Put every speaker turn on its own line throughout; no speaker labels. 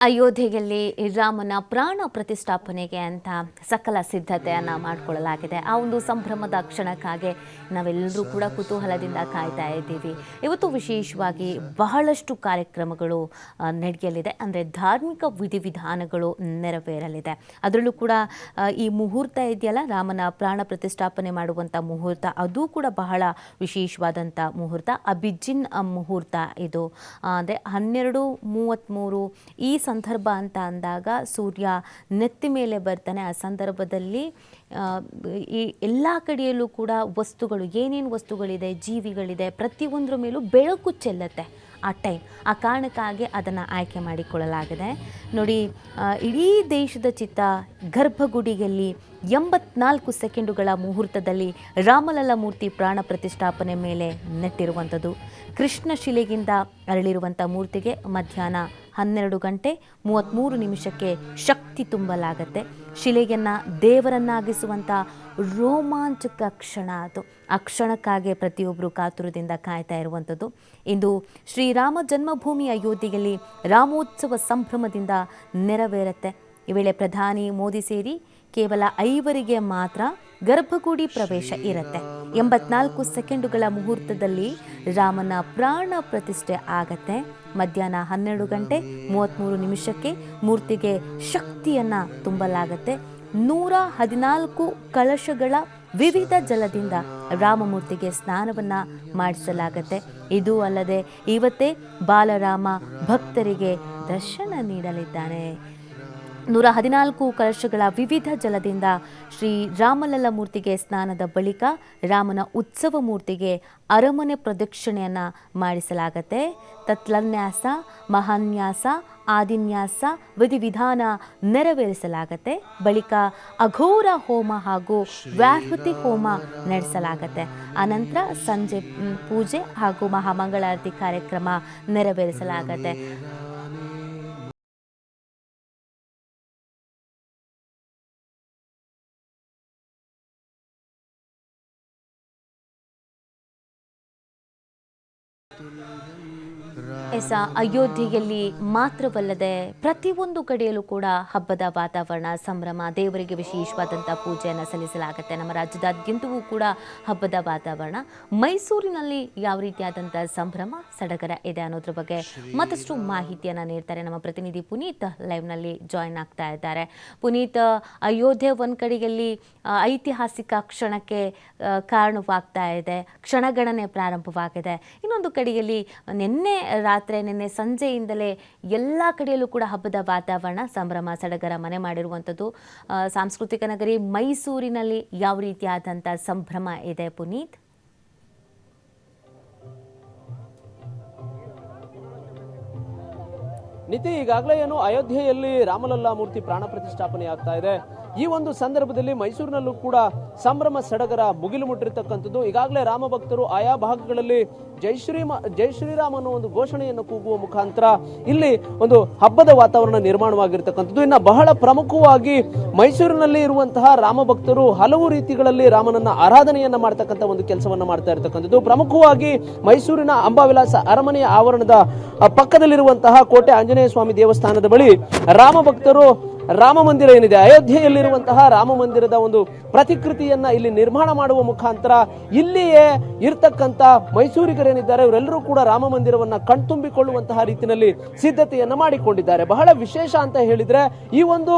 ಅಯೋಧ್ಯೆಯಲ್ಲಿ ರಾಮನ ಪ್ರಾಣ ಪ್ರತಿಷ್ಠಾಪನೆಗೆ ಅಂತ ಸಕಲ ಸಿದ್ಧತೆಯನ್ನು ಮಾಡಿಕೊಳ್ಳಲಾಗಿದೆ. ಆ ಒಂದು ಸಂಭ್ರಮದ ಕ್ಷಣಕ್ಕಾಗಿ ನಾವೆಲ್ಲರೂ ಕೂಡ ಕುತೂಹಲದಿಂದ ಕಾಯ್ತಾ ಇದ್ದೀವಿ. ಇವತ್ತು ವಿಶೇಷವಾಗಿ ಬಹಳಷ್ಟು ಕಾರ್ಯಕ್ರಮಗಳು ನಡೆಯಲಿದೆ. ಅಂದರೆ ಧಾರ್ಮಿಕ ವಿಧಿವಿಧಾನಗಳು ನೆರವೇರಲಿದೆ. ಅದರಲ್ಲೂ ಕೂಡ ಈ ಮುಹೂರ್ತ ಇದೆಯಲ್ಲ, ರಾಮನ ಪ್ರಾಣ ಪ್ರತಿಷ್ಠಾಪನೆ ಮಾಡುವಂಥ ಮುಹೂರ್ತ, ಅದು ಕೂಡ ಬಹಳ ವಿಶೇಷವಾದಂಥ ಮುಹೂರ್ತ. ಅಭಿಜಿನ್ ಮುಹೂರ್ತ ಇದು. ಅಂದರೆ 12:33 ಈ ಸಂದರ್ಭ ಅಂತ ಅಂದಾಗ ಸೂರ್ಯ ನೆತ್ತಿ ಮೇಲೆ ಬರ್ತಾನೆ. ಆ ಸಂದರ್ಭದಲ್ಲಿ ಈ ಎಲ್ಲ ಕಡೆಯಲ್ಲೂ ಕೂಡ ವಸ್ತುಗಳು, ಏನೇನು ವಸ್ತುಗಳಿದೆ, ಜೀವಿಗಳಿದೆ, ಪ್ರತಿಯೊಂದರ ಮೇಲೂ ಬೆಳಕು ಚೆಲ್ಲುತ್ತೆ ಆ ಟೈಮ್. ಆ ಕಾರಣಕ್ಕಾಗಿ ಅದನ್ನು ಆಯ್ಕೆ ಮಾಡಿಕೊಳ್ಳಲಾಗಿದೆ. ನೋಡಿ, ಇಡೀ ದೇಶದ ಚಿತ್ತ ಗರ್ಭಗುಡಿಯಲ್ಲಿ 84 ಸೆಕೆಂಡುಗಳ ಮುಹೂರ್ತದಲ್ಲಿ ರಾಮಲಲ್ಲ ಮೂರ್ತಿ ಪ್ರಾಣ ಪ್ರತಿಷ್ಠಾಪನೆ ಮೇಲೆ ನೆಟ್ಟಿರುವಂಥದ್ದು. ಕೃಷ್ಣ ಶಿಲೆಗಿಂದ ಅರಳಿರುವಂಥ ಮೂರ್ತಿಗೆ ಮಧ್ಯಾಹ್ನ 12:33 ಶಕ್ತಿ ತುಂಬಲಾಗತ್ತೆ. ಶಿಲೆಯನ್ನು ದೇವರನ್ನಾಗಿಸುವಂಥ ರೋಮಾಂಚಕ ಕ್ಷಣ ಅದು. ಆ ಕ್ಷಣಕ್ಕಾಗಿ ಪ್ರತಿಯೊಬ್ಬರು ಕಾತುರದಿಂದ ಕಾಯ್ತಾ ಇರುವಂಥದ್ದು. ಇಂದು ಶ್ರೀರಾಮ ಜನ್ಮಭೂಮಿ ಅಯೋಧ್ಯೆಯಲ್ಲಿ ರಾಮೋತ್ಸವ ಸಂಭ್ರಮದಿಂದ ನೆರವೇರುತ್ತೆ. ಈ ವೇಳೆ ಪ್ರಧಾನಿ ಮೋದಿ ಸೇರಿ ಕೇವಲ 5 ಮಾತ್ರ ಗರ್ಭಗುಡಿ ಪ್ರವೇಶ ಇರುತ್ತೆ. 84 ಸೆಕೆಂಡುಗಳ ಮುಹೂರ್ತದಲ್ಲಿ ರಾಮನ ಪ್ರಾಣ ಪ್ರತಿಷ್ಠೆ ಆಗತ್ತೆ. ಮಧ್ಯಾಹ್ನ 12:33 ಮೂರ್ತಿಗೆ ಶಕ್ತಿಯನ್ನು ತುಂಬಲಾಗತ್ತೆ. 114 ಕಳಶಗಳ ವಿವಿಧ ಜಲದಿಂದ ರಾಮಮೂರ್ತಿಗೆ ಸ್ನಾನವನ್ನು ಮಾಡಿಸಲಾಗತ್ತೆ. ಇದು ಅಲ್ಲದೆ ಇವತ್ತೇ ಬಾಲರಾಮ ಭಕ್ತರಿಗೆ ದರ್ಶನ ನೀಡಲಿದ್ದಾನೆ. 114 ಕಳಶಗಳ ವಿವಿಧ ಜಲದಿಂದ ಶ್ರೀ ರಾಮಲಲ್ಲ ಮೂರ್ತಿಗೆ ಸ್ನಾನದ ಬಳಿಕ ರಾಮನ ಉತ್ಸವ ಮೂರ್ತಿಗೆ ಅರಮನೆ ಪ್ರದಕ್ಷಿಣೆಯನ್ನು ಮಾಡಿಸಲಾಗತ್ತೆ. ತತ್ಲನ್ಯಾಸ, ಮಹಾನ್ಯಾಸ, ಆದಿನ್ಯಾಸ ವಿಧಿವಿಧಾನ ನೆರವೇರಿಸಲಾಗತ್ತೆ. ಬಳಿಕ ಅಘೋರ ಹೋಮ ಹಾಗೂ ವ್ಯಾಹೃತಿ ಹೋಮ ನಡೆಸಲಾಗತ್ತೆ. ಆನಂತರ ಸಂಜೆ ಪೂಜೆ ಹಾಗೂ ಮಹಾಮಂಗಳಾರತಿ ಕಾರ್ಯಕ್ರಮ ನೆರವೇರಿಸಲಾಗತ್ತೆ. ಅಯೋಧ್ಯೆಯಲ್ಲಿ ಮಾತ್ರವಲ್ಲದೆ ಪ್ರತಿಯೊಂದು ಕಡೆಯಲ್ಲೂ ಕೂಡ ಹಬ್ಬದ ವಾತಾವರಣ, ಸಂಭ್ರಮ, ದೇವರಿಗೆ ವಿಶೇಷವಾದಂಥ ಪೂಜೆಯನ್ನು ಸಲ್ಲಿಸಲಾಗುತ್ತೆ. ನಮ್ಮ ರಾಜ್ಯದಾದ್ಯಂತವೂ ಕೂಡ ಹಬ್ಬದ ವಾತಾವರಣ. ಮೈಸೂರಿನಲ್ಲಿ ಯಾವ ರೀತಿಯಾದಂಥ ಸಂಭ್ರಮ ಸಡಗರ ಇದೆ ಅನ್ನೋದ್ರ ಬಗ್ಗೆ ಮತ್ತಷ್ಟು ಮಾಹಿತಿಯನ್ನು ನೀಡ್ತಾರೆ ನಮ್ಮ ಪ್ರತಿನಿಧಿ ಪುನೀತ್. ಲೈವ್ನಲ್ಲಿ ಜಾಯಿನ್ ಆಗ್ತಾ ಇದ್ದಾರೆ. ಪುನೀತ್, ಅಯೋಧ್ಯೆ ಒಂದು ಕಡೆಯಲ್ಲಿ ಐತಿಹಾಸಿಕ ಕ್ಷಣಕ್ಕೆ ಕಾರಣವಾಗ್ತಾ ಇದೆ, ಕ್ಷಣಗಣನೆ ಪ್ರಾರಂಭವಾಗಿದೆ. ಇನ್ನೊಂದು ಕಡೆಯಲ್ಲಿ ನಿನ್ನೆ ಸಂಜೆಯಿಂದಲೇ ಎಲ್ಲ ಕಡೆಯಲ್ಲೂ ಕೂಡ ಹಬ್ಬದ ವಾತಾವರಣ, ಸಂಭ್ರಮ ಸಡಗರ ಮನೆ ಮಾಡಿರುವಂಥದ್ದು. ಸಾಂಸ್ಕೃತಿಕ ನಗರಿ ಮೈಸೂರಿನಲ್ಲಿ ಯಾವ ರೀತಿಯಾದಂಥ ಸಂಭ್ರಮ ಇದೆ ಪುನೀತ್?
ನಿತಿ, ಈಗಾಗಲೇ ಏನು ಅಯೋಧ್ಯೆಯಲ್ಲಿ ರಾಮಲಲ್ಲ ಮೂರ್ತಿ ಪ್ರಾಣ ಪ್ರತಿಷ್ಠಾಪನೆ ಆಗ್ತಾ ಇದೆ. ಈ ಒಂದು ಸಂದರ್ಭದಲ್ಲಿ ಮೈಸೂರಿನಲ್ಲೂ ಕೂಡ ಸಂಭ್ರಮ ಸಡಗರ ಮುಗಿಲು ಮುಟ್ಟಿರ್ತಕ್ಕಂಥದ್ದು. ಈಗಾಗಲೇ ರಾಮ ಭಕ್ತರು ಆಯಾ ಭಾಗಗಳಲ್ಲಿ ಜೈ ಶ್ರೀರಾಮ್ ಅನ್ನೋ ಒಂದು ಘೋಷಣೆಯನ್ನು ಕೂಗುವ ಮುಖಾಂತರ ಇಲ್ಲಿ ಒಂದು ಹಬ್ಬದ ವಾತಾವರಣ ನಿರ್ಮಾಣವಾಗಿರ್ತಕ್ಕಂಥದ್ದು. ಇನ್ನು ಬಹಳ ಪ್ರಮುಖವಾಗಿ ಮೈಸೂರಿನಲ್ಲಿ ಇರುವಂತಹ ರಾಮ ಭಕ್ತರು ಹಲವು ರೀತಿಗಳಲ್ಲಿ ರಾಮನನ್ನ ಆರಾಧನೆಯನ್ನ ಮಾಡ್ತಕ್ಕಂಥ ಒಂದು ಕೆಲಸವನ್ನ ಮಾಡ್ತಾ ಇರ್ತಕ್ಕಂಥದ್ದು. ಪ್ರಮುಖವಾಗಿ ಮೈಸೂರಿನ ಅಂಬಾವಿಲಾಸ ಅರಮನೆಯ ಆವರಣದ ಪಕ್ಕದಲ್ಲಿರುವಂತಹ ಕೋಟೆ ಆಂಜನೇಯ ಸ್ವಾಮಿ ದೇವಸ್ಥಾನದ ಬಳಿ ರಾಮ ಭಕ್ತರು ರಾಮ ಮಂದಿರ ಏನಿದೆ, ಅಯೋಧ್ಯೆಯಲ್ಲಿರುವಂತಹ ರಾಮ ಮಂದಿರದ ಒಂದು ಪ್ರತಿಕೃತಿಯನ್ನ ಇಲ್ಲಿ ನಿರ್ಮಾಣ ಮಾಡುವ ಮುಖಾಂತರ ಇಲ್ಲಿಯೇ ಇರ್ತಕ್ಕಂಥ ಮೈಸೂರಿಗರೇನಿದ್ದಾರೆ ಇವರೆಲ್ಲರೂ ಕೂಡ ರಾಮ ಮಂದಿರವನ್ನ ಕಣ್ತುಂಬಿಕೊಳ್ಳುವಂತಹ ರೀತಿಯಲ್ಲಿ ಸಿದ್ಧತೆಯನ್ನ ಮಾಡಿಕೊಂಡಿದ್ದಾರೆ. ಬಹಳ ವಿಶೇಷ ಅಂತ ಹೇಳಿದ್ರೆ ಈ ಒಂದು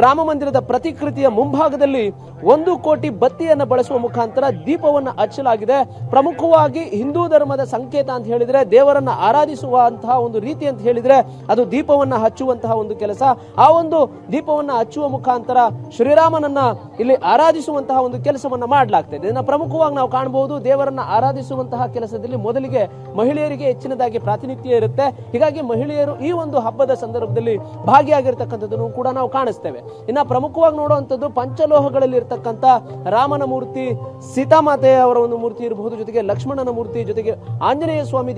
ರಾಮ ಮಂದಿರದ ಪ್ರತಿಕೃತಿಯ ಮುಂಭಾಗದಲ್ಲಿ 1 ಕೋಟಿ ಬತ್ತಿಯನ್ನು ಬಳಸುವ ಮುಖಾಂತರ ದೀಪವನ್ನು ಹಚ್ಚಲಾಗಿದೆ. ಪ್ರಮುಖವಾಗಿ ಹಿಂದೂ ಧರ್ಮದ ಸಂಕೇತ ಅಂತ ಹೇಳಿದ್ರೆ, ದೇವರನ್ನ ಆರಾಧಿಸುವಂತಹ ಒಂದು ರೀತಿ ಅಂತ ಹೇಳಿದ್ರೆ ಅದು ದೀಪವನ್ನ ಹಚ್ಚುವಂತಹ ಒಂದು ಕೆಲಸ. ಆ ಒಂದು ದೀಪವನ್ನ ಹಚ್ಚುವ ಮುಖಾಂತರ ಶ್ರೀರಾಮನನ್ನ ಇಲ್ಲಿ ಆರಾಧಿಸುವಂತಹ ಒಂದು ಕೆಲಸವನ್ನ ಮಾಡಲಾಗ್ತದೆ. ಇದನ್ನ ಪ್ರಮುಖವಾಗಿ ನಾವು ಕಾಣಬಹುದು. ದೇವರನ್ನ ಆರಾಧಿಸುವಂತಹ ಕೆಲಸದಲ್ಲಿ ಮೊದಲಿಗೆ ಮಹಿಳೆಯರಿಗೆ ಹೆಚ್ಚಿನದಾಗಿ ಪ್ರಾತಿನಿಧ್ಯ ಇರುತ್ತೆ. ಹೀಗಾಗಿ ಮಹಿಳೆಯರು ಈ ಒಂದು ಹಬ್ಬದ ಸಂದರ್ಭದಲ್ಲಿ ಭಾಗಿಯಾಗಿರ್ತಕ್ಕಂಥದ್ದನ್ನು ಕೂಡ ನಾವು ಕಾಣಿಸ್ತೇವೆ. ಇನ್ನ ಪ್ರಮುಖವಾಗಿ ನೋಡುವಂಥದ್ದು ಪಂಚಲೋಹಗಳಲ್ಲಿ ಇರತಕ್ಕಂಥ ರಾಮನ ಮೂರ್ತಿ, ಸೀತಾಮಾತೆಯ ಅವರ ಒಂದು ಮೂರ್ತಿ ಇರಬಹುದು, ಜೊತೆಗೆ ಲಕ್ಷ್ಮಣನ ಮೂರ್ತಿ, ಜೊತೆಗೆ ಆಂಜನೇಯ ಸ್ವಾಮಿ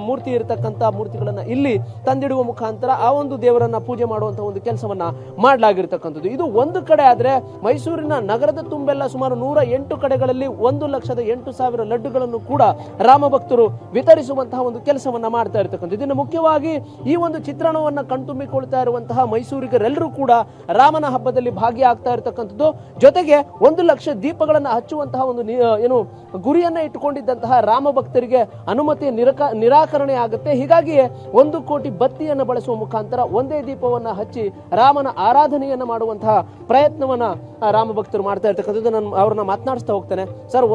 ಮೂರ್ತಿ ಇರತಕ್ಕಂಥ ಮೂರ್ತಿಗಳನ್ನ ಇಲ್ಲಿ ತಂದಿಡುವ ಮುಖಾಂತರ ಆ ಒಂದು ದೇವರನ್ನ ಪೂಜೆ ಮಾಡುವಂತಹ ಒಂದು ಕೆಲಸವನ್ನ ಮಾಡಲಾಗಿರ್ತಕ್ಕಂಥದ್ದು. ಇದು ಒಂದು ಕಡೆ ಆದ್ರೆ ಮೈಸೂರಿನ ನಗರದ ತುಂಬೆಲ್ಲ ಸುಮಾರು 108 ಕಡೆಗಳಲ್ಲಿ 1,08,000 ಲಡ್ಡುಗಳನ್ನು ಕೂಡ ರಾಮ ಭಕ್ತರು ವಿತರಿಸುವಂತಹ ಒಂದು ಕೆಲಸವನ್ನ ಮಾಡ್ತಾ ಇರ್ತಕ್ಕಂಥದ್ದು. ಇದನ್ನು ಮುಖ್ಯವಾಗಿ ಈ ಒಂದು ಚಿತ್ರಣವನ್ನ ಕಣ್ತುಂಬಿಕೊಳ್ತಾ ಇರುವಂತಹ ಮೈಸೂರಿಗರೆಲ್ಲರೂ ಕೂಡ ರಾಮನ ಹಬ್ಬದಲ್ಲಿ ಭಾಗಿಯಾಗ್ತಾ ಇರ್ತಕ್ಕಂಥದ್ದು. ಜೊತೆಗೆ 1 ಲಕ್ಷ ದೀಪಗಳನ್ನ ಹಚ್ಚುವಂತಹ ಒಂದು ಏನು ಗುರಿಯನ್ನ ಇಟ್ಟುಕೊಂಡಿದ್ದಂತಹ ರಾಮ ಭಕ್ತರಿಗೆ ಅನುಮತಿ ನಿರಾಕರಣೆ ಆಗುತ್ತೆ. ಹೀಗಾಗಿಯೇ 1 ಕೋಟಿ ಬತ್ತಿಯನ್ನು ಬಳಸುವ ಮುಖಾಂತರ ಒಂದೇ ದೀಪವನ್ನ ಹಚ್ಚಿ ರಾಮನ ಆರಾಧನೆಯನ್ನ ಮಾಡುವಂತಹ ಪ್ರಯತ್ನವನ್ನ ರಾಮ ಭಕ್ತರು ಮಾಡ್ತಾ ಇರ್ತಕ್ಕಂಥದ್ದು. ನಾನು ಅವ್ರನ್ನ ಮಾತನಾಡಿಸ್ತಾ ಹೋಗ್ತೇನೆ. ಸರ್,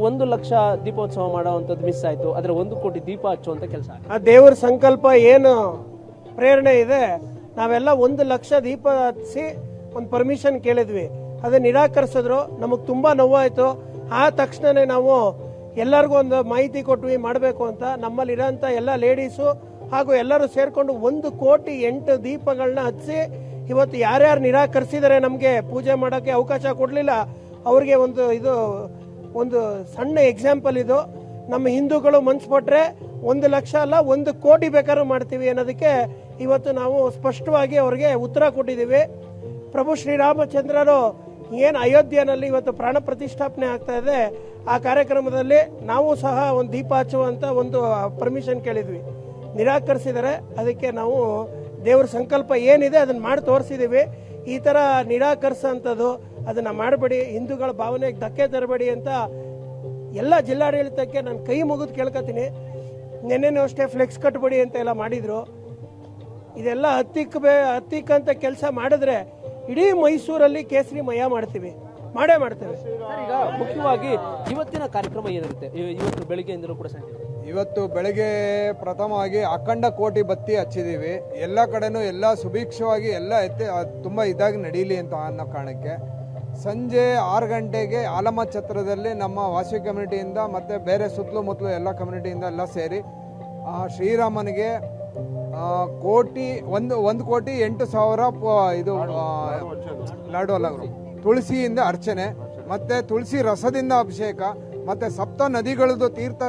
1 ಲಕ್ಷ ದೀಪೋತ್ಸವ ಮಾಡುವಂಥದ್ದು ಮಿಸ್ ಆಯ್ತು, ಆದ್ರೆ 1 ಕೋಟಿ ದೀಪ ಹಚ್ಚುವಂತ ಕೆಲಸ.
ಆ ದೇವರ ಸಂಕಲ್ಪ ಏನು ಪ್ರೇರಣೆ ಇದೆ, ನಾವೆಲ್ಲ 1 ಲಕ್ಷ ದೀಪ ಹಚ್ಚಿ ಒಂದು ಪರ್ಮಿಷನ್ ಕೇಳಿದ್ವಿ, ಅದನ್ನ ನಿರಾಕರಿಸಿದ್ರು. ನಮಗೆ ತುಂಬಾ ನೋವಾಯ್ತು. ಆ ತಕ್ಷಣನೇ ನಾವು ಎಲ್ಲರಿಗೂ ಒಂದು ಮಾಹಿತಿ ಕೊಟ್ವಿ ಮಾಡಬೇಕು ಅಂತ. ನಮ್ಮಲ್ಲಿರೋಂಥ ಎಲ್ಲ ಲೇಡೀಸು ಹಾಗೂ ಎಲ್ಲರೂ ಸೇರ್ಕೊಂಡು 1 ಕೋಟಿ 8 ದೀಪಗಳನ್ನ ಹಚ್ಚಿ ಇವತ್ತು ಯಾರ್ಯಾರು ನಿರಾಕರಿಸಿದರೆ ನಮಗೆ ಪೂಜೆ ಮಾಡೋಕ್ಕೆ ಅವಕಾಶ ಕೊಡಲಿಲ್ಲ ಅವ್ರಿಗೆ ಒಂದು ಸಣ್ಣ ಎಕ್ಸಾಂಪಲ್ ಇದು. ನಮ್ಮ ಹಿಂದೂಗಳು ಮನ್ಸು ಪಟ್ಟರೆ 1 ಲಕ್ಷ ಅಲ್ಲ 1 ಕೋಟಿ ಬೇಕಾದ್ರೂ ಮಾಡ್ತೀವಿ ಅನ್ನೋದಕ್ಕೆ ಇವತ್ತು ನಾವು ಸ್ಪಷ್ಟವಾಗಿ ಅವ್ರಿಗೆ ಉತ್ತರ ಕೊಟ್ಟಿದ್ದೀವಿ. ಪ್ರಭು ಶ್ರೀರಾಮಚಂದ್ರರು ಏನು ಅಯೋಧ್ಯೆಯಲ್ಲಿ ಇವತ್ತು ಪ್ರಾಣ ಪ್ರತಿಷ್ಠಾಪನೆ ಆಗ್ತಾ ಇದೆ, ಆ ಕಾರ್ಯಕ್ರಮದಲ್ಲಿ ನಾವು ಸಹ ಒಂದು ದೀಪ ಹಚ್ಚುವಂತ ಒಂದು ಪರ್ಮಿಷನ್ ಕೇಳಿದ್ವಿ, ನಿರಾಕರಿಸಿದರೆ. ಅದಕ್ಕೆ ನಾವು ದೇವ್ರ ಸಂಕಲ್ಪ ಏನಿದೆ ಅದನ್ನ ಮಾಡಿ ತೋರಿಸಿದೀವಿ. ಈ ತರ ನಿರಾಕರಿಸೋಂಥದ್ದು ಅದನ್ನ ಮಾಡಬೇಡಿ, ಹಿಂದೂಗಳ ಭಾವನೆಗೆ ಧಕ್ಕೆ ತರಬೇಡಿ ಅಂತ ಎಲ್ಲ ಜಿಲ್ಲಾಡಳಿತಕ್ಕೆ ನಾನು ಕೈ ಮುಗಿದು ಕೇಳ್ಕೊತೀನಿ. ನೆನ್ನೆನೂ ಅಷ್ಟೇ ಫ್ಲೆಕ್ಸ್ ಕಟ್ಬೇಡಿ ಅಂತ ಎಲ್ಲ ಮಾಡಿದ್ರು. ಇದೆಲ್ಲ ಹತ್ತಿಕ್ಕಂತ ಕೆಲಸ ಮಾಡಿದ್ರೆ ಇಡೀ ಮೈಸೂರಲ್ಲಿ ಕೇಸರಿ ಮಯ ಮಾಡ್ತೀವಿ, ಮಾಡೇ ಮಾಡ್ತೇವೆ.
ಈಗ ಮುಖ್ಯವಾಗಿ ಇವತ್ತಿನ ಕಾರ್ಯಕ್ರಮ ಏನಿರುತ್ತೆ? ಇವತ್ತು ಬೆಳಿಗ್ಗೆಯಿಂದಲೂ ಕೂಡ
ಇವತ್ತು ಬೆಳಗ್ಗೆ ಪ್ರಥಮವಾಗಿ ಅಖಂಡ ಕೋಟಿ ಬತ್ತಿ ಹಚ್ಚಿದ್ದೀವಿ. ಎಲ್ಲ ಕಡೆನೂ ಎಲ್ಲ ಸುಭಿಕ್ಷವಾಗಿ ಎಲ್ಲ ತುಂಬ ಇದಾಗಿ ನಡೀಲಿ ಅಂತ ಅನ್ನೋ ಕಾರಣಕ್ಕೆ ಸಂಜೆ 6 ಗಂಟೆಗೆ ಆಲಮ ಛತ್ರದಲ್ಲಿ ನಮ್ಮ ವಾಸವಿ ಕಮ್ಯುನಿಟಿಯಿಂದ ಮತ್ತು ಬೇರೆ ಸುತ್ತಲೂ ಎಲ್ಲ ಕಮ್ಯುನಿಟಿಯಿಂದ ಎಲ್ಲ ಸೇರಿ ಶ್ರೀರಾಮನಿಗೆ 1 ಕೋಟಿ 8,000 ಇದು ಲಾಡು ತುಳಸಿಯಿಂದ ಅರ್ಚನೆ, ಮತ್ತೆ ತುಳಸಿ ರಸದಿಂದ ಅಭಿಷೇಕ, ಮತ್ತೆ ಸಪ್ತ ನದಿಗಳದ್ದು ತೀರ್ಥ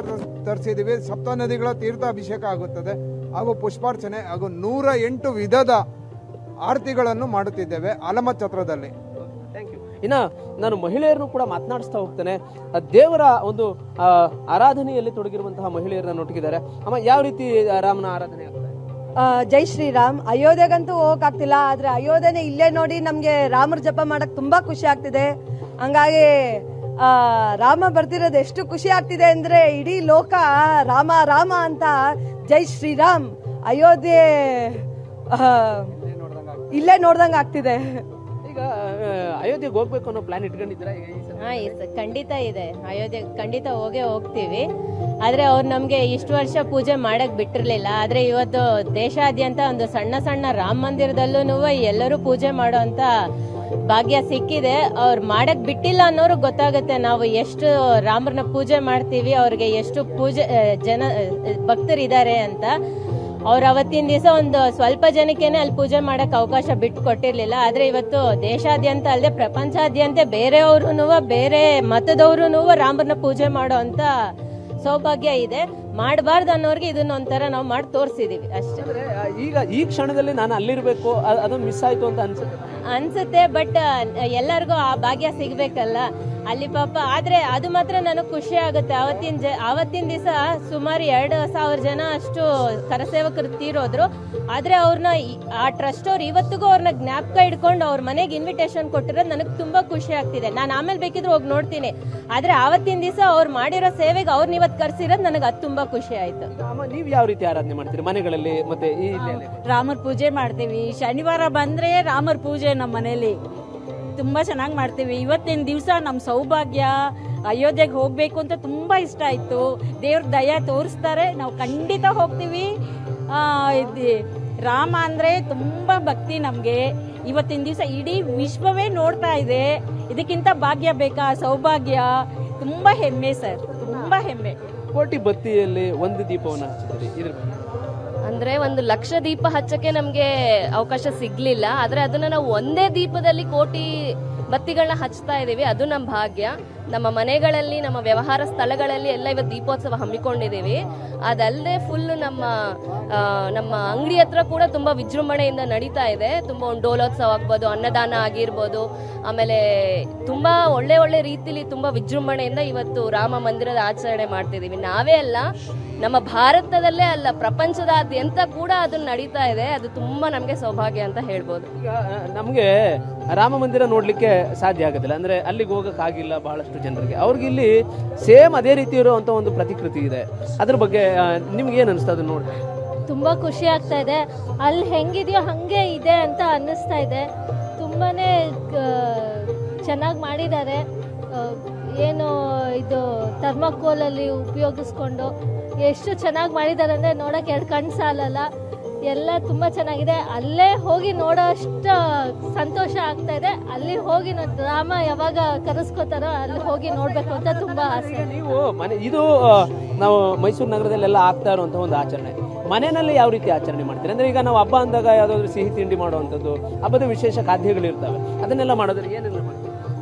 ತರಿಸಿದ್ದೀವಿ. ಸಪ್ತ ನದಿಗಳ ತೀರ್ಥ ಅಭಿಷೇಕ ಆಗುತ್ತದೆ ಹಾಗೂ ಪುಷ್ಪಾರ್ಚನೆ ಹಾಗೂ 108 ವಿಧದ ಆರತಿಗಳನ್ನು ಮಾಡುತ್ತಿದ್ದೇವೆ ಆಲಮ ಛತ್ರದಲ್ಲಿ.
ಇನ್ನ ನಾನು ಮಹಿಳೆಯರನ್ನು ಕೂಡ ಮಾತನಾಡಿಸ್ತಾ ಹೋಗ್ತೇನೆ. ದೇವರ ಒಂದು ಆರಾಧನೆಯಲ್ಲಿ ತೊಡಗಿರುವಂತಹ ಮಹಿಳೆಯರನ್ನ ಒಟ್ಟಿಗಿದ್ದಾರೆ. ಅಮ್ಮ, ಯಾವ ರೀತಿ ರಾಮನ ಆರಾಧನೆ ಆಗ್ತದೆ?
ಜೈ ಶ್ರೀರಾಮ್. ಅಯೋಧ್ಯೆಗಂತೂ ಹೋಗಕ್ಕಾಗ್ತಿಲ್ಲ, ಆದ್ರೆ ಅಯೋಧ್ಯೆನೆ ಇಲ್ಲೇ ನೋಡಿ ನಮ್ಗೆ ರಾಮರ ಜಪ ಮಾಡಕ್ ತುಂಬಾ ಖುಷಿ ಆಗ್ತಿದೆ. ಹಂಗಾಗಿ ರಾಮ ಬರ್ತಿರೋದು ಎಷ್ಟು ಖುಷಿ ಆಗ್ತಿದೆ ಅಂದ್ರೆ ಇಡೀ ಲೋಕ ರಾಮ ರಾಮ ಅಂತ ಜೈ ಶ್ರೀರಾಮ್ ಅಯೋಧ್ಯೆ ಇಲ್ಲೇ ನೋಡ್ದಂಗ ಆಗ್ತಿದೆ.
ಈಗ ಅಯೋಧ್ಯೆಗೆ ಹೋಗ್ಬೇಕು ಅನ್ನೋ ಪ್ಲಾನ್ ಇಟ್ಕೊಂಡಿದ್ದೀರಾ?
ಖಂಡಿತ ಇದೆ, ಅಯೋಧ್ಯೆ ಖಂಡಿತ ಹೋಗ್ತೀವಿ. ಆದ್ರೆ ಅವ್ರು ನಮ್ಗೆ ಇಷ್ಟು ವರ್ಷ ಪೂಜೆ ಮಾಡಕ್ ಬಿಟ್ಟಿರ್ಲಿಲ್ಲ. ಆದ್ರೆ ಇವತ್ತು ದೇಶಾದ್ಯಂತ ಒಂದು ಸಣ್ಣ ಸಣ್ಣ ರಾಮ ಮಂದಿರದಲ್ಲೂ ಎಲ್ಲರೂ ಪೂಜೆ ಮಾಡೋ ಅಂತ ಭಾಗ್ಯ ಸಿಕ್ಕಿದೆ. ಅವ್ರು ಮಾಡಕ್ ಬಿಟ್ಟಿಲ್ಲ ಅನ್ನೋರು ಗೊತ್ತಾಗುತ್ತೆ ನಾವು ಎಷ್ಟು ರಾಮರನ್ನ ಪೂಜೆ ಮಾಡ್ತೀವಿ, ಅವ್ರಿಗೆ ಎಷ್ಟು ಜನ ಭಕ್ತರಿದ್ದಾರೆ ಅಂತ. ಅವ್ರು ಅವತ್ತಿನ ದಿವಸ ಒಂದು ಸ್ವಲ್ಪ ಜನಕ್ಕೇನೆ ಅಲ್ಲಿ ಪೂಜೆ ಮಾಡಕ್ ಅವಕಾಶ ಬಿಟ್ಟು ಕೊಟ್ಟಿರ್ಲಿಲ್ಲ. ಆದ್ರೆ ಇವತ್ತು ದೇಶಾದ್ಯಂತ ಅಲ್ಲದೆ ಪ್ರಪಂಚಾದ್ಯಂತ ಬೇರೆಯವ್ರು ಬೇರೆ ಮತದವ್ರು ರಾಮರನ್ನ ಪೂಜೆ ಮಾಡೋ ಅಂತ ಸೌಭಾಗ್ಯ ಇದೆ. ಮಾಡಬಾರ್ದು ಅನ್ನೋರ್ಗೆ ಇದನ್ನ ಒಂಥರ ನಾವು ಮಾಡಿ ತೋರಿಸಿದೀವಿ ಅಷ್ಟೇ.
ಈಗ ಈ ಕ್ಷಣದಲ್ಲಿ ನಾನು ಅಲ್ಲಿರ್ಬೇಕು, ಅದನ್ನ ಮಿಸ್ ಆಯ್ತು ಅಂತ
ಅನ್ಸುತ್ತೆ. ಬಟ್ ಎಲ್ಲರಿಗೂ ಆ ಭಾಗ್ಯ ಸಿಗ್ಬೇಕಲ್ಲ ಅಲ್ಲಿ ಪಾಪ. ಆದ್ರೆ ಅದು ಮಾತ್ರ ನನಗೆ ಖುಷಿ ಆಗುತ್ತೆ. ಅವತ್ತಿನ ದಿವಸ ಸುಮಾರು 2,000 ಜನ ಅಷ್ಟು ಕರಸೇವಕರು ತೀರೋದ್ರು. ಆದ್ರೆ ಅವ್ರನ್ನ ಆ ಟ್ರಸ್ಟ್ ಅವ್ರು ಇವತ್ತಿಗೂ ಅವ್ರನ್ನ ಜ್ಞಾಪಕ ಇಟ್ಕೊಂಡು ಅವ್ರ ಮನೆಗೆ ಇನ್ವಿಟೇಷನ್ ಕೊಟ್ಟಿರೋದು ನನಗೆ ತುಂಬಾ ಖುಷಿ ಆಗ್ತಿದೆ. ನಾನು ಆಮೇಲೆ ಬೇಕಿದ್ರು ಹೋಗಿ ನೋಡ್ತೀನಿ. ಆದ್ರೆ ಅವತ್ತಿನ ದಿವಸ ಅವ್ರು ಮಾಡಿರೋ ಸೇವೆಗೆ ಅವ್ರನ್ನ ಇವತ್ತು ಕರ್ಸಿರೋದು ನನಗೆ ಅದು ತುಂಬಾ ಖುಷಿ ಆಯ್ತು.
ನೀವು ಯಾವ ರೀತಿ ಆರಾಧನೆ ಮಾಡ್ತೀರಿ ಮನೆಗಳಲ್ಲಿ? ಮತ್ತೆ
ರಾಮರ ಪೂಜೆ ಮಾಡ್ತೀವಿ. ಶನಿವಾರ ಬಂದ್ರೆ ರಾಮರ ಪೂಜೆ ನಮ್ಮ ಮನೇಲಿ ತುಂಬಾ ಚೆನ್ನಾಗಿ ಮಾಡ್ತೀವಿ. ಇವತ್ತಿನ ದಿವಸ ನಮ್ಮ ಸೌಭಾಗ್ಯ ಅಯೋಧ್ಯೆಗೆ ಹೋಗ್ಬೇಕು ಅಂತ ತುಂಬಾ ಇಷ್ಟ ಆಯ್ತು. ದೇವ್ರ ದಯ ತೋರಿಸ್ತಾರೆ, ನಾವು ಖಂಡಿತ ಹೋಗ್ತೀವಿ. ರಾಮ ಅಂದ್ರೆ ತುಂಬಾ ಭಕ್ತಿ ನಮ್ಗೆ. ಇವತ್ತಿನ ದಿವಸ ಇಡೀ ವಿಶ್ವವೇ ನೋಡ್ತಾ ಇದೆ. ಇದಕ್ಕಿಂತ ಭಾಗ್ಯ ಬೇಕಾ? ಸೌಭಾಗ್ಯ. ತುಂಬಾ ಹೆಮ್ಮೆ ಸರ್, ತುಂಬಾ ಹೆಮ್ಮೆ.
ಕೋಟಿ ಬತ್ತಿಯಲ್ಲಿ ಒಂದು ದೀಪವನ್ನು ಹಚ್ಚಿದ್ರಿ, ಇದ್ರ ಬಗ್ಗೆ
ಅಂದ್ರೆ 1 ಲಕ್ಷ ದೀಪ ಹಚ್ಚಕ್ಕೆ ನಮ್ಗೆ ಅವಕಾಶ ಸಿಗ್ಲಿಲ್ಲ. ಆದ್ರೆ ಅದನ್ನ ನಾವು ಒಂದೇ ದೀಪದಲ್ಲಿ ಕೋಟಿ ಬತ್ತಿಗಳನ್ನ ಹಚ್ತಾ ಇದೀವಿ, ಅದು ನಮ್ಮ ಭಾಗ್ಯ. ನಮ್ಮ ಮನೆಗಳಲ್ಲಿ, ನಮ್ಮ ವ್ಯವಹಾರ ಸ್ಥಳಗಳಲ್ಲಿ ಎಲ್ಲ ಇವತ್ತು ದೀಪೋತ್ಸವ ಹಮ್ಮಿಕೊಂಡಿದ್ದೀವಿ. ಅದಲ್ಲದೆ ಫುಲ್ ನಮ್ಮ ಅಂಗಡಿ ಹತ್ರ ಕೂಡ ತುಂಬ ವಿಜೃಂಭಣೆಯಿಂದ ನಡೀತಾ ಇದೆ. ತುಂಬ ಒಂದು ಡೋಲೋತ್ಸವ ಆಗ್ಬೋದು, ಅನ್ನದಾನ ಆಗಿರ್ಬೋದು, ಆಮೇಲೆ ತುಂಬ ಒಳ್ಳೆ ರೀತಿಲಿ ತುಂಬ ವಿಜೃಂಭಣೆಯಿಂದ ಇವತ್ತು ರಾಮ ಮಂದಿರದ ಆಚರಣೆ ಮಾಡ್ತಿದ್ದೀವಿ. ನಾವೇ ಅಲ್ಲ, ನಮ್ಮ ಭಾರತದಲ್ಲೇ ಅಲ್ಲ, ಪ್ರಪಂಚದಾದ್ಯಂತ ಕೂಡ ಅದನ್ನ ನಡೀತಾ ಇದೆ. ಅದು ತುಂಬಾ ನಮಗೆ ಸೌಭಾಗ್ಯ ಅಂತ ಹೇಳ್ಬೋದು.
ಈಗ ನಮಗೆ ರಾಮ ಮಂದಿರ ನೋಡ್ಲಿಕ್ಕೆ ಸಾಧ್ಯ ಆಗೋದಿಲ್ಲ, ಅಂದ್ರೆ ಅಲ್ಲಿಗೆ ಹೋಗಕ್ಕಾಗಿಲ್ಲ ಬಹಳಷ್ಟು ಜನರಿಗೆ. ಅವ್ರಿಗೆ ಇಲ್ಲಿ ಸೇಮ್ ಅದೇ ರೀತಿ ಇರುವಂತ ಒಂದು ಪ್ರತಿಕೃತಿ ಇದೆ. ಅದ್ರ ಬಗ್ಗೆ ನಿಮ್ಗೆ ಏನ್ ಅನಿಸ್ತಾ ಅದನ್ನ ನೋಡಿ?
ತುಂಬ ಖುಷಿ ಆಗ್ತಾ ಇದೆ. ಅಲ್ಲಿ ಹೆಂಗಿದೆಯೋ ಹಾಗೆ ಇದೆ ಅಂತ ಅನ್ನಿಸ್ತಾ ಇದೆ. ತುಂಬಾ ಚೆನ್ನಾಗಿ ಮಾಡಿದ್ದಾರೆ. ಏನು ಇದು ಥರ್ಮಾಕೋಲಲ್ಲಿ ಉಪಯೋಗಿಸ್ಕೊಂಡು ಎಷ್ಟು ಚೆನ್ನಾಗಿ ಮಾಡಿದ್ದಾರೆ ಅಂದರೆ ನೋಡೋಕೆ ಎರಡು ಕಣ್ಣು ಸಾಲಲ್ಲ. ಎಲ್ಲ ತುಂಬ ಚೆನ್ನಾಗಿದೆ. ಅಲ್ಲೇ ಹೋಗಿ ನೋಡೋ ಅಷ್ಟು ಸಂತೋಷ ಆಗ್ತಾ ಇದೆ. ಅಲ್ಲಿ ಹೋಗಿ ರಾಮ ಯಾವಾಗ ಕರೆಸ್ಕೋತಾರೋ ಅಲ್ಲಿ ಹೋಗಿ ನೋಡಬೇಕು ಅಂತ ತುಂಬ ಆಸೆ.
ನೀವು ಇದು ನಾವು ಮೈಸೂರು ನಗರದಲ್ಲೆಲ್ಲ ಆಗ್ತಾ ಇರುವಂತಹ ಒಂದು ಆಚರಣೆ, ಮನೆಯಲ್ಲಿ ಯಾವ ರೀತಿ ಆಚರಣೆ ಮಾಡ್ತೀರಿ? ಅಂದ್ರೆ ಈಗ ನಾವು ಹಬ್ಬ ಅಂದಾಗ ಯಾವ್ದಾದ್ರು ಸಿಹಿ ತಿಂಡಿ ಮಾಡುವಂಥದ್ದು, ಹಬ್ಬದ ವಿಶೇಷ ಖಾದ್ಯಗಳು ಇರ್ತವೆ, ಅದನ್ನೆಲ್ಲ ಮಾಡೋದ್ರೆ ಏನೆಲ್ಲ ಮಾಡ್ತೀವಿ?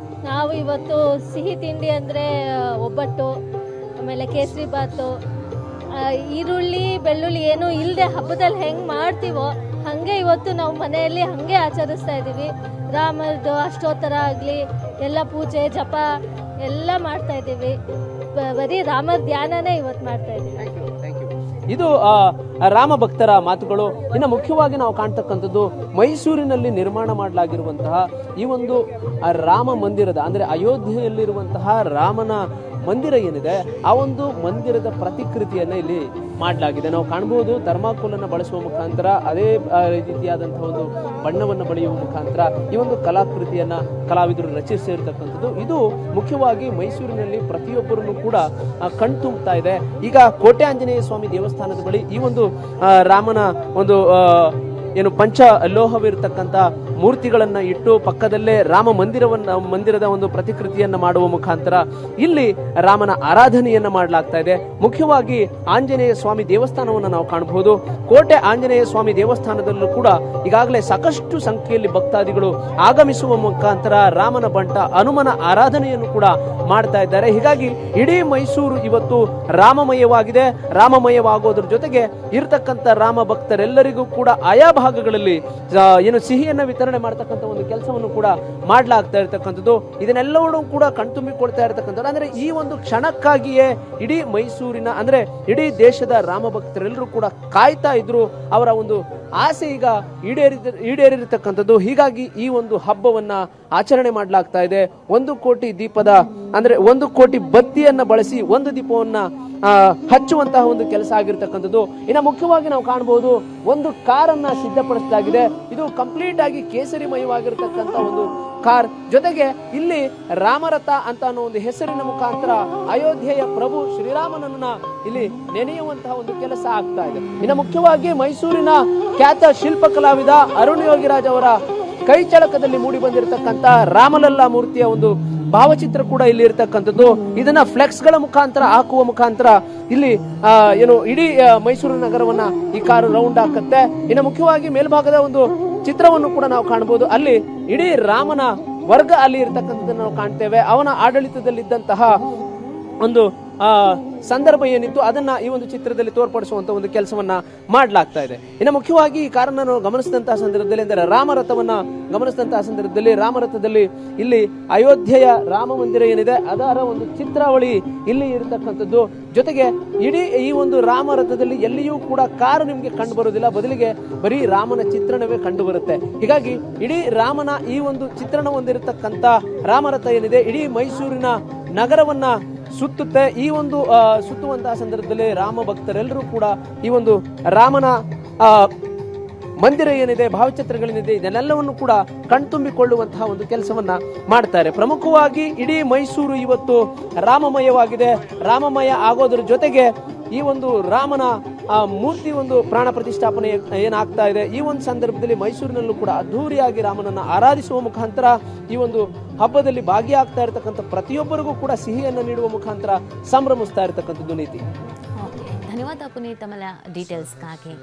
ನಾವು ಇವತ್ತು ಸಿಹಿ ತಿಂಡಿ ಅಂದರೆ ಒಬ್ಬಟ್ಟು, ಆಮೇಲೆ ಕೇಸರಿ ಬಾತು, ಈರುಳ್ಳಿ ಬೆಳ್ಳುಳ್ಳಿ ಏನೂ ಇಲ್ಲದೆ ಹಬ್ಬದಲ್ಲಿ ಹೆಂಗೆ ಮಾಡ್ತೀವೋ ಹಾಗೆ ಇವತ್ತು ನಾವು ಮನೆಯಲ್ಲಿ ಹಾಗೆ ಆಚರಿಸ್ತಾ ಇದ್ದೀವಿ. ರಾಮರದು ಅಷ್ಟೋತ್ತರ ಆಗಲಿ, ಎಲ್ಲ ಪೂಜೆ ಜಪ ಎಲ್ಲ ಮಾಡ್ತಾ ಇದ್ದೀವಿ. ಬರೀ ರಾಮರ ಧ್ಯಾನನೇ ಇವತ್ತು ಮಾಡ್ತಾ ಇದ್ದೀವಿ.
ಇದು ರಾಮ ಭಕ್ತರ ಮಾತುಗಳು. ಇನ್ನು ಮುಖ್ಯವಾಗಿ ನಾವು ಕಾಣ್ತಕ್ಕಂಥದ್ದು ಮೈಸೂರಿನಲ್ಲಿ ನಿರ್ಮಾಣ ಮಾಡಲಾಗಿರುವಂತಹ ಈ ಒಂದು ರಾಮ ಮಂದಿರದ, ಅಂದ್ರೆ ಅಯೋಧ್ಯೆಯಲ್ಲಿರುವಂತಹ ರಾಮನ ಮಂದಿರ ಏನಿದೆ, ಆ ಒಂದು ಮಂದಿರದ ಪ್ರತಿಕೃತಿಯನ್ನ ಇಲ್ಲಿ ಮಾಡಲಾಗಿದೆ. ನಾವು ಕಾಣಬಹುದು ಥರ್ಮಾಕೋಲನ್ನು ಬಳಸುವ ಮುಖಾಂತರ, ಅದೇ ರೀತಿಯಾದಂತಹ ಒಂದು ಬಣ್ಣವನ್ನು ಬಳಿಯುವ ಮುಖಾಂತರ ಈ ಒಂದು ಕಲಾಕೃತಿಯನ್ನ ಕಲಾವಿದರು ರಚಿಸಿರ್ತಕ್ಕಂಥದ್ದು. ಇದು ಮುಖ್ಯವಾಗಿ ಮೈಸೂರಿನಲ್ಲಿ ಪ್ರತಿಯೊಬ್ಬರನ್ನು ಕೂಡ ಕಣ್ತುಂಬ್ತಾ ಇದೆ. ಈಗ ಕೋಟೆ ಆಂಜನೇಯ ಸ್ವಾಮಿ ದೇವಸ್ಥಾನದ ಬಳಿ ಈ ಒಂದು ರಾಮನ ಒಂದು ಏನು ಪಂಚ ಲೋಹವಿರತಕ್ಕಂಥ ಮೂರ್ತಿಗಳನ್ನ ಇಟ್ಟು ಪಕ್ಕದಲ್ಲೇ ರಾಮ ಮಂದಿರದ ಒಂದು ಪ್ರತಿಕೃತಿಯನ್ನ ಮಾಡುವ ಮುಖಾಂತರ ಇಲ್ಲಿ ರಾಮನ ಆರಾಧನೆಯನ್ನ ಮಾಡಲಾಗ್ತಾ ಇದೆ. ಮುಖ್ಯವಾಗಿ ಆಂಜನೇಯ ಸ್ವಾಮಿ ದೇವಸ್ಥಾನವನ್ನು ನಾವು ಕಾಣಬಹುದು. ಕೋಟೆ ಆಂಜನೇಯ ಸ್ವಾಮಿ ದೇವಸ್ಥಾನದಲ್ಲೂ ಕೂಡ ಈಗಾಗಲೇ ಸಾಕಷ್ಟು ಸಂಖ್ಯೆಯಲ್ಲಿ ಭಕ್ತಾದಿಗಳು ಆಗಮಿಸುವ ಮುಖಾಂತರ ರಾಮನ ಬಂಟ ಹನುಮನ ಆರಾಧನೆಯನ್ನು ಕೂಡ ಮಾಡ್ತಾ ಇದ್ದಾರೆ. ಹೀಗಾಗಿ ಇಡೀ ಮೈಸೂರು ಇವತ್ತು ರಾಮಮಯವಾಗಿದೆ. ರಾಮಮಯವಾಗೋದ್ರ ಜೊತೆಗೆ ಇರತಕ್ಕಂಥ ರಾಮ ಭಕ್ತರೆಲ್ಲರಿಗೂ ಕೂಡ ಆಯಾ ಭಾಗಗಳಲ್ಲಿ ಏನು ಸಿಹಿಯನ್ನ ವಿತರಣೆ ಮಾಡತಕ್ಕಂಥ ಒಂದು ಕೆಲಸವನ್ನು ಕೂಡ ಮಾಡ್ಲಾಗ್ತಾ ಇರತಕ್ಕಂಥದ್ದು. ಇದನ್ನೆಲ್ಲವೂ ಕೂಡ ಕಣ್ತುಂಬಿಕೊಳ್ತಾ ಇರತಕ್ಕಂಥದ್ದು. ಅಂದ್ರೆ ಈ ಒಂದು ಕ್ಷಣಕ್ಕಾಗಿಯೇ ಇಡೀ ಮೈಸೂರಿನ, ಅಂದ್ರೆ ಇಡೀ ದೇಶದ ರಾಮ ಭಕ್ತರೆಲ್ಲರೂ ಕೂಡ ಕಾಯ್ತಾ ಇದ್ರು. ಅವರ ಒಂದು ಆಸೆ ಈಗ ಈಡೇರಿರ್ತಕ್ಕಂಥದ್ದು. ಹೀಗಾಗಿ ಈ ಒಂದು ಹಬ್ಬವನ್ನ ಆಚರಣೆ ಮಾಡಲಾಗ್ತಾ ಇದೆ. 1 ಕೋಟಿ ದೀಪದ, ಅಂದ್ರೆ 1 ಕೋಟಿ ಬತ್ತಿಯನ್ನ ಬಳಸಿ ಒಂದು ದೀಪವನ್ನ ಹಚ್ಚುವಂತಹ ಒಂದು ಕೆಲಸ ಆಗಿರ್ತಕ್ಕಂಥದ್ದು. ಇನ್ನು ಮುಖ್ಯವಾಗಿ ನಾವು ಕಾಣಬಹುದು, ಒಂದು ಕಾರನ್ನ ಸಿದ್ಧಪಡಿಸಲಾಗಿದೆ. ಇದು ಕಂಪ್ಲೀಟ್ ಆಗಿ ಕೇಸರಿಮಯವಾಗಿರ್ತಕ್ಕಂಥ ಒಂದು ಕಾರ್. ಜೊತೆಗೆ ಇಲ್ಲಿ ರಾಮರಥ ಅಂತ ಅನ್ನೋ ಒಂದು ಹೆಸರಿನ ಮುಖಾಂತರ ಅಯೋಧ್ಯೆಯ ಪ್ರಭು ಶ್ರೀರಾಮನನ್ನ ಇಲ್ಲಿ ನೆನೆಯುವಂತಹ ಒಂದು ಕೆಲಸ ಆಗ್ತಾ ಇದೆ. ಇನ್ನು ಮುಖ್ಯವಾಗಿ ಮೈಸೂರಿನ ಖ್ಯಾತ ಶಿಲ್ಪ ಕಲಾವಿದ ಅರುಣ್ ಯೋಗಿರಾಜ್ ಅವರ ಕೈ ಚಳಕದಲ್ಲಿ ಮೂಡಿ ಬಂದಿರತಕ್ಕಂಥ ರಾಮಲಲ್ಲಾ ಮೂರ್ತಿಯ ಒಂದು ಭಾವಚಿತ್ರ ಕೂಡ ಇಲ್ಲಿ ಇರತಕ್ಕಂಥದ್ದು. ಇದನ್ನ ಫ್ಲೆಕ್ಸ್ ಗಳ ಮುಖಾಂತರ ಹಾಕುವ ಮುಖಾಂತರ ಇಲ್ಲಿ ಏನು ಇಡೀ ಮೈಸೂರು ನಗರವನ್ನ ಈ ಕಾರು ರೌಂಡ್ ಹಾಕುತ್ತೆ. ಇನ್ನು ಮುಖ್ಯವಾಗಿ ಮೇಲ್ಭಾಗದ ಒಂದು ಚಿತ್ರವನ್ನು ಕೂಡ ನಾವು ಕಾಣಬಹುದು. ಅಲ್ಲಿ ಇಡೀ ರಾಮನ ವರ್ಗ ಅಲ್ಲಿ ಇರತಕ್ಕಂಥದ್ದನ್ನು ನಾವು ಕಾಣ್ತೇವೆ. ಅವನ ಆಡಳಿತದಲ್ಲಿದ್ದಂತಹ ಒಂದು ಸಂದರ್ಭ ಏನಿತ್ತು ಅದನ್ನ ಈ ಒಂದು ಚಿತ್ರದಲ್ಲಿ ತೋರ್ಪಡಿಸುವಂತ ಒಂದು ಕೆಲಸವನ್ನ ಮಾಡಲಾಗ್ತಾ ಇದೆ. ಇನ್ನು ಮುಖ್ಯವಾಗಿ ಈ ಕಾರನ್ನ ನಾವು ಗಮನಿಸಿದಂತಹ ಸಂದರ್ಭದಲ್ಲಿ, ಅಂದರೆ ರಾಮರಥವನ್ನ ಗಮನಿಸಿದಂತಹ ಸಂದರ್ಭದಲ್ಲಿ, ರಾಮರಥದಲ್ಲಿ ಇಲ್ಲಿ ಅಯೋಧ್ಯೆಯ ರಾಮ ಮಂದಿರ ಏನಿದೆ ಅದರ ಒಂದು ಚಿತ್ರಾವಳಿ ಇಲ್ಲಿ ಇರತಕ್ಕಂಥದ್ದು. ಜೊತೆಗೆ ಇಡೀ ಈ ಒಂದು ರಾಮರಥದಲ್ಲಿ ಎಲ್ಲಿಯೂ ಕೂಡ ಕಾರು ನಿಮ್ಗೆ ಕಂಡು ಬರುವುದಿಲ್ಲ, ಬದಲಿಗೆ ಬರೀ ರಾಮನ ಚಿತ್ರಣವೇ ಕಂಡು ಬರುತ್ತೆ. ಹೀಗಾಗಿ ಇಡೀ ರಾಮನ ಈ ಒಂದು ಚಿತ್ರಣ ಹೊಂದಿರತಕ್ಕಂಥ ರಾಮರಥ ಏನಿದೆ ಇಡೀ ಮೈಸೂರಿನ ನಗರವನ್ನ ಸುತ್ತುತ್ತೆ. ಈ ಒಂದು ಸುತ್ತುವಂತಹ ಸಂದರ್ಭದಲ್ಲಿ ರಾಮ ಭಕ್ತರೆಲ್ಲರೂ ಕೂಡ ಈ ಒಂದು ರಾಮನ ಮಂದಿರ ಏನಿದೆ, ಭಾವಚಿತ್ರಗಳೇನಿದೆ, ಇದನ್ನೆಲ್ಲವನ್ನು ಕೂಡ ಕಣ್ತುಂಬಿಕೊಳ್ಳುವಂತಹ ಒಂದು ಕೆಲಸವನ್ನ ಮಾಡ್ತಾರೆ. ಪ್ರಮುಖವಾಗಿ ಇಡೀ ಮೈಸೂರು ಇವತ್ತು ರಾಮಮಯವಾಗಿದೆ. ರಾಮಮಯ ಆಗೋದ್ರ ಜೊತೆಗೆ ಈ ಒಂದು ರಾಮನ ಮೂರ್ತಿ ಒಂದು ಪ್ರಾಣ ಪ್ರತಿಷ್ಠಾಪನೆ ಏನಾಗ್ತಾ ಇದೆ, ಈ ಒಂದು ಸಂದರ್ಭದಲ್ಲಿ ಮೈಸೂರಿನಲ್ಲೂ ಕೂಡ ಅದ್ಧೂರಿಯಾಗಿ ರಾಮನನ್ನ ಆರಾಧಿಸುವ ಮುಖಾಂತರ ಈ ಒಂದು ಹಬ್ಬದಲ್ಲಿ ಭಾಗಿಯಾಗ್ತಾ ಇರತಕ್ಕಂಥ ಪ್ರತಿಯೊಬ್ಬರಿಗೂ ಕೂಡ ಸಿಹಿಯನ್ನು ನೀಡುವ ಮುಖಾಂತರ ಸಂಭ್ರಮಿಸ್ತಾ ಇರತಕ್ಕಂಥದ್ದು ನೀತಿ.
ಧನ್ಯವಾದ ಪುನೀತ್, ತಮ್ಮ ಡೀಟೇಲ್ಸ್ಗಾಗಿ.